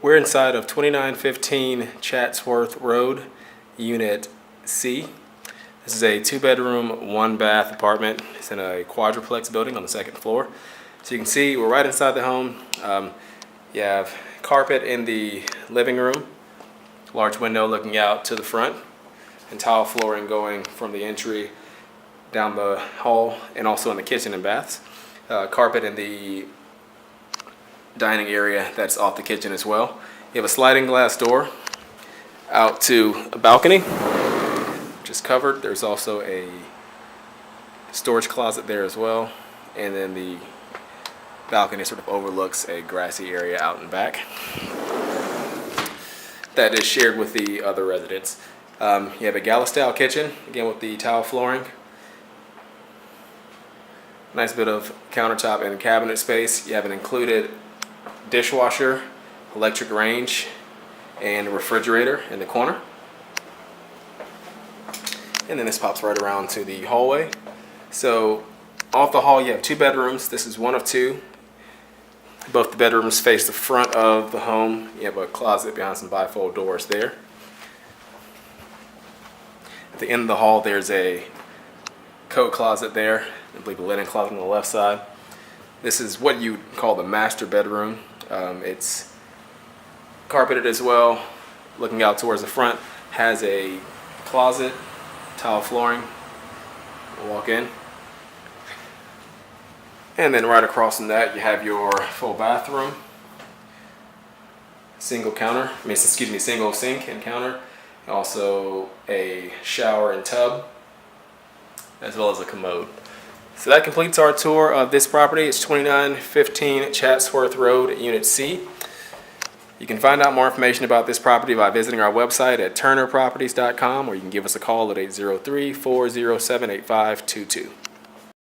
We're inside of 2915 Chatsworth Road, Unit C. This is a 2-bedroom, 1-bath apartment. It's in a quadruplex building on the 2nd floor. So you can see we're right inside the home. You have carpet in the living room, large window looking out to the front, and tile flooring going from the entry down the hall and also in the kitchen and baths. Carpet in the dining area that's off the kitchen as well. You have a sliding glass door out to a balcony, which is covered. There's also a storage closet there as well, and then the balcony sort of overlooks a grassy area out and back that is shared with the other residents. You have a galley style kitchen, again with the tile flooring. Nice bit of countertop and cabinet space. You have an included dishwasher, electric range, and a refrigerator in the corner. And then this pops right around to the hallway. So off the hall you have 2 bedrooms. This is one of 2. Both the bedrooms face the front of the home. You have a closet behind some bifold doors there. At the end of the hall there's a coat closet there. I believe a linen closet on the left side. This is what you call the master bedroom. It's carpeted as well, looking out towards the front. Has a closet, tile flooring. We'll walk in. And then right across from that you have your full bathroom. Single sink and counter. Also a shower and tub, as well as a commode. So that completes our tour of this property. It's 2915 Chatsworth Road, Unit C. You can find out more information about this property by visiting our website at turnerproperties.com, or you can give us a call at 803-407-8522.